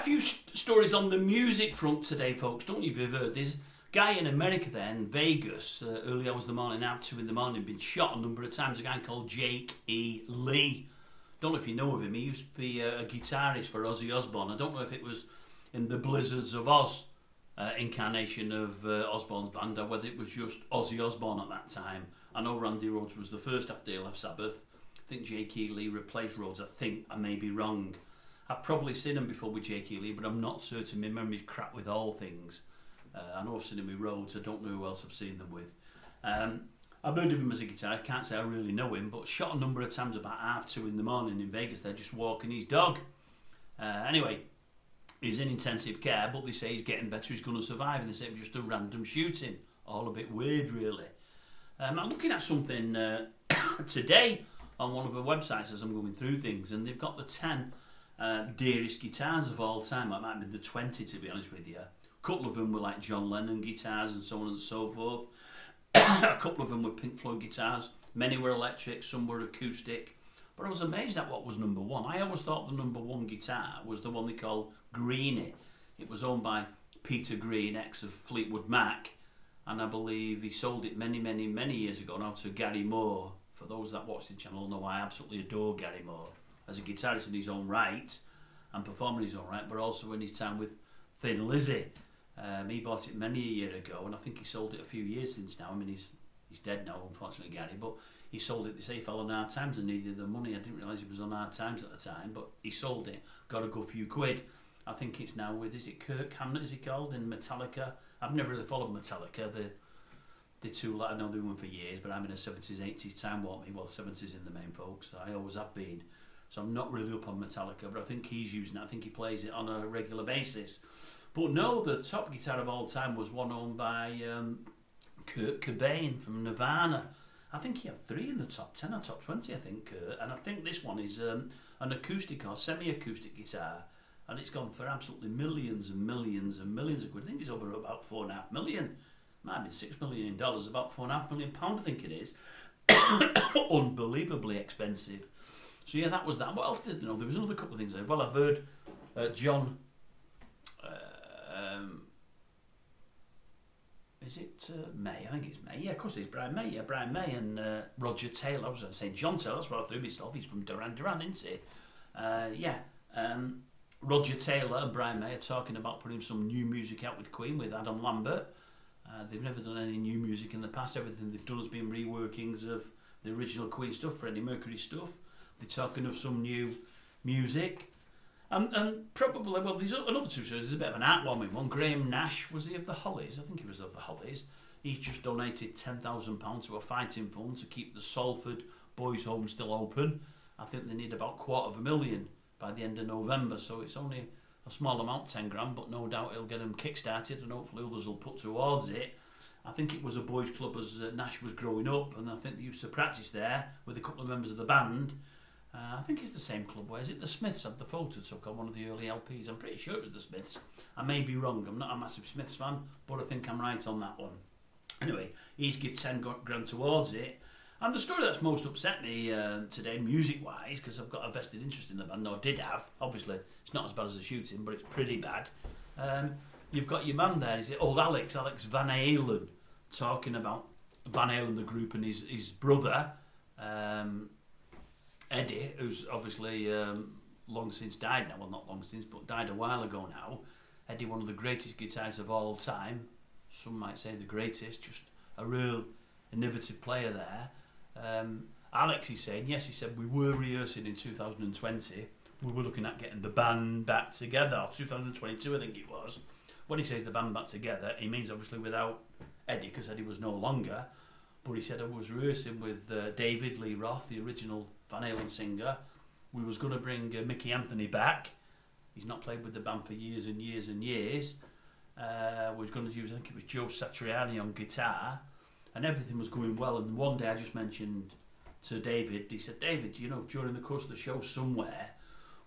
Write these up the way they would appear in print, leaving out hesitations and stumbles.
few stories on the music front today, folks. Don't you have heard? There's a guy in America there, in Vegas, early hours of the morning, half 2 in the morning, been shot a number of times. A guy called Jake E. Lee. Don't know if you know of him. He used to be a guitarist for Ozzy Osbourne. I don't know if it was in the Blizzards of Oz incarnation of Osbourne's band, or whether it was just Ozzy Osbourne at that time. I know Randy Rhoads was the first after he left Sabbath. I think Jake E. Lee replaced Rhoads. I may be wrong. I've probably seen him before with Jake E. Lee, but I'm not certain. My memory's crap with all things. I know I've seen him with Rhoads. I don't know who else I've seen them with. I've heard of him as a guitarist. Can't say I really know him, but shot a number of times about half 2 in the morning in Vegas. They're just walking his dog. Anyway, he's in intensive care, but they say he's getting better. He's going to survive, and they say it was just a random shooting. All a bit weird, really. I'm looking at something today on one of the websites as I'm going through things, and they've got the 10 dearest guitars of all time. It might be the 20, to be honest with you. A couple of them were like John Lennon guitars and so on and so forth. A couple of them were Pink Floyd guitars. Many were electric, some were acoustic. But I was amazed at what was number one. I always thought the number one guitar was the one they call Greenie. It was owned by Peter Green, ex of Fleetwood Mac, and I believe he sold it many, many, many years ago now to Gary Moore. For those that watch the channel know I absolutely adore Gary Moore as a guitarist in his own right and performing in his own right, but also in his time with Thin Lizzy. He bought it many a year ago, and I think he sold it a few years since now. I mean, he's dead now, unfortunately, Gary, but he sold it. They say he fell on hard times and needed the money. I didn't realise he was on hard times at the time, but he sold it, got a good few quid. I think it's now with, is it Kirk Hammett, is he called, in Metallica? I've never really followed Metallica. The two, I know they were for years, but I'm in a 70s, 80s time warp me. Well, 70s in the main, folks. I always have been. So I'm not really up on Metallica, but I think he's using it. I think he plays it on a regular basis. But no, the top guitar of all time was one owned by Kurt Cobain from Nirvana. I think he had 3 in the top 10 or top 20, I think, Kurt. And I think this one is an acoustic or semi-acoustic guitar. And it's gone for absolutely millions and millions and millions of quid. I think it's over about $4.5 million. Might be $6 million, about £4.5 million, I think it is. Unbelievably expensive. So yeah, that was that. What else did I know? There was another couple of things there. Well, I've heard John... is it May? I think it's May. Yeah, of course it's Brian May. Yeah, Brian May and Roger Taylor. I was saying John Taylor. That's what I threw myself. He's from Duran Duran, isn't he? Roger Taylor and Brian May are talking about putting some new music out with Queen, with Adam Lambert. They've never done any new music in the past. Everything they've done has been reworkings of the original Queen stuff, Freddie Mercury stuff. They're talking of some new music. And probably, well, there's another 2 shows. There's a bit of an heartwarming one. Graham Nash, was he of the Hollies? I think he was of the Hollies. He's just donated £10,000 to a fighting fund to keep the Salford Boys' Home still open. I think they need about $250,000 by the end of November, so it's only a small amount, 10 grand, but no doubt it'll get them kick-started, and hopefully others will put towards it. I think it was a boys' club as Nash was growing up, and I think they used to practice there with a couple of members of the band. I think it's the same club. Where is it? The Smiths had the photo took on one of the early LPs. I'm pretty sure it was the Smiths. I may be wrong. I'm not a massive Smiths fan, but I think I'm right on that one. Anyway, he's give 10 grand towards it. And the story that's most upset me today, music-wise, because I've got a vested interest in the band, or did have. Obviously, it's not as bad as the shooting, but it's pretty bad. You've got your man there, is it old Alex Van Halen, talking about Van Halen, the group, and his brother, Eddie, who's obviously long since died now. Well, not long since, but died a while ago now. Eddie, one of the greatest guitarists of all time. Some might say the greatest, just a real innovative player there. Alex is saying, yes, he said, we were rehearsing in 2020. We were looking at getting the band back together. 2022, I think it was. When he says the band back together, he means obviously without Eddie, because Eddie was no longer. But he said I was rehearsing with David Lee Roth, the original Van Halen singer. We was going to bring Mickey Anthony back. He's not played with the band for years and years and years. We was going to use, I think it was Joe Satriani on guitar. And everything was going well. And one day I just mentioned to David, he said, David, you know, during the course of the show somewhere,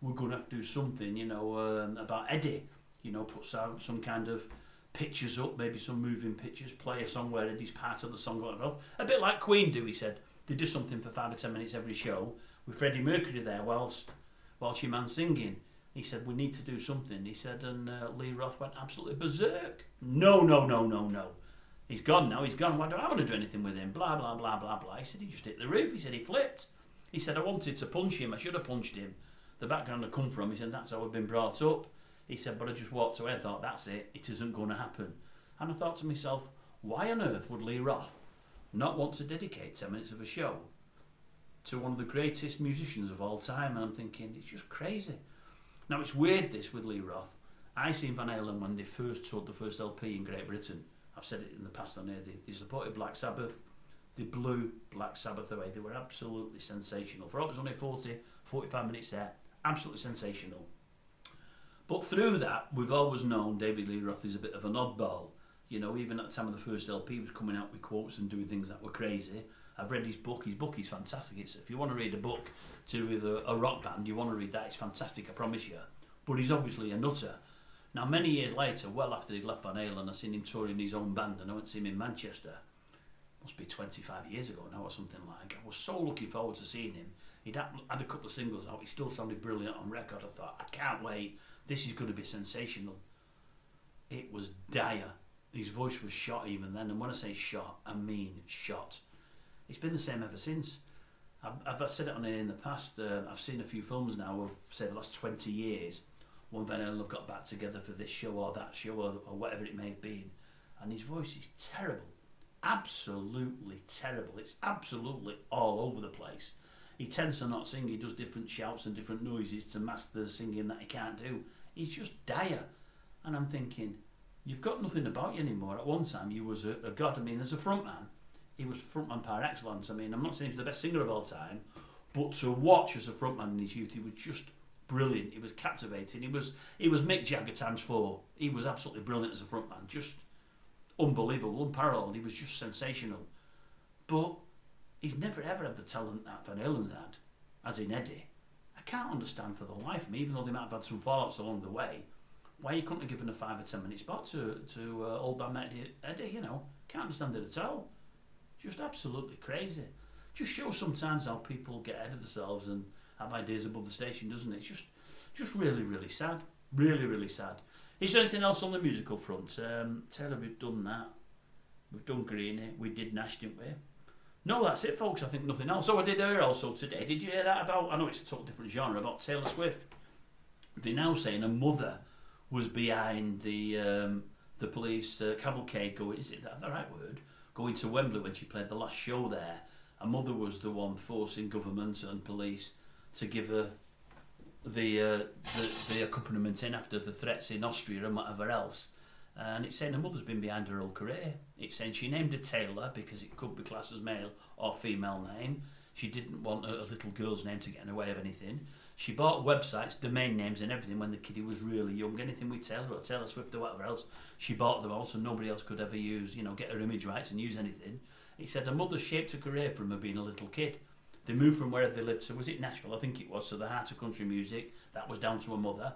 we're going to have to do something, you know, about Eddie. You know, put some kind of pictures up, maybe some moving pictures, play a song where Eddie's part of the song, whatever. A bit like Queen do, he said. They do something for 5 or 10 minutes every show with Freddie Mercury there whilst your man's singing. He said, we need to do something. He said, and Lee Roth went absolutely berserk. No, no, no, no, no. He's gone now, he's gone. Why do I want to do anything with him? Blah, blah, blah, blah, blah. He said, he just hit the roof. He said, he flipped. He said, I wanted to punch him. I should have punched him. The background I come from, he said, that's how I've been brought up. He said, but I just walked away and thought, that's it. It isn't going to happen. And I thought to myself, why on earth would Lee Roth not want to dedicate 10 minutes of a show to one of the greatest musicians of all time? And I'm thinking, it's just crazy. Now, it's weird, this, with Lee Roth. I seen Van Halen when they first toured the first LP in Great Britain. I've said it in the past on here. They supported Black Sabbath. They blew Black Sabbath away. They were absolutely sensational. For all it was only 45 minutes set, absolutely sensational. But through that, we've always known David Lee Roth is a bit of an oddball. You know, even at the time of the first LP, he was coming out with quotes and doing things that were crazy. I've read his book. His book is fantastic. It's, if you want to read a book to do with a rock band, you want to read that. It's fantastic, I promise you. But he's obviously a nutter. Now, many years later, well after he'd left Van Halen, I seen him touring his own band, and I went to see him in Manchester. Must be 25 years ago now or something like. I was so looking forward to seeing him. He'd had a couple of singles out. He still sounded brilliant on record. I thought, I can't wait. This is going to be sensational. It was dire. His voice was shot even then, and when I say shot, I mean shot. It's been the same ever since. I've said it on here in the past. I've seen a few films now of, say, the last 20 years. One Van Halen have got back together for this show or that show or whatever it may have been, and his voice is terrible. Absolutely terrible. It's absolutely all over the place. He tends to not sing. He does different shouts and different noises to mask the singing that he can't do. He's just dire. And I'm thinking, you've got nothing about you anymore. At one time, you was a god. I mean, as a frontman, he was frontman par excellence. I mean, I'm not saying he's the best singer of all time, but to watch as a frontman in his youth, he was just brilliant. He was captivating. He was Mick Jagger times 4. He was absolutely brilliant as a frontman. Just unbelievable, unparalleled. He was just sensational. But he's never ever had the talent that Van Halen's had, as in Eddie. I can't understand for the life of me, even though they might have had some fallouts along the way, why he couldn't have given a 5 or 10 minute spot to old band Eddie, you know. Can't understand it at all. Just absolutely crazy. Just shows sometimes how people get ahead of themselves and have ideas above the station, doesn't it? It's just really, really sad. Really, really sad. Is there anything else on the musical front? Taylor, we've done that. We've done Greenie. We did Nash, didn't we? No, that's it, folks. I think nothing else. Oh, I did hear also today. Did you hear that about, I know it's a totally different genre, about Taylor Swift? They're now saying a mother was behind the police cavalcade going, is it that the right word? Going to Wembley when she played the last show there. A mother was the one forcing government and police to give her the accompaniment in after the threats in Austria and whatever else. And it's saying her mother's been behind her whole career. It's saying she named her Taylor because it could be classed as male or female name. She didn't want a little girl's name to get in the way of anything. She bought websites, domain names and everything when the kiddie was really young. Anything with Taylor or Taylor Swift or whatever else, she bought them all so nobody else could ever use, get her image rights and use anything. He said her mother shaped her career from her being a little kid. They moved from wherever they lived to, was it Nashville? I think it was, so the heart of country music, that was down to her mother.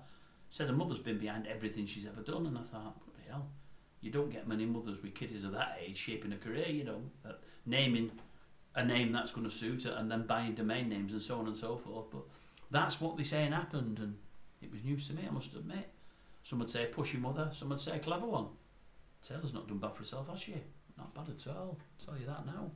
Said her mother's been behind everything she's ever done, and I thought, bloody hell, you don't get many mothers with kiddies of that age shaping a career, naming a name that's going to suit her and then buying domain names and so on and so forth. But that's what they're saying happened, and it was news to me, I must admit. Some would say a pushy mother, some would say a clever one. Taylor's not done bad for herself, has she? Not bad at all, I'll tell you that now.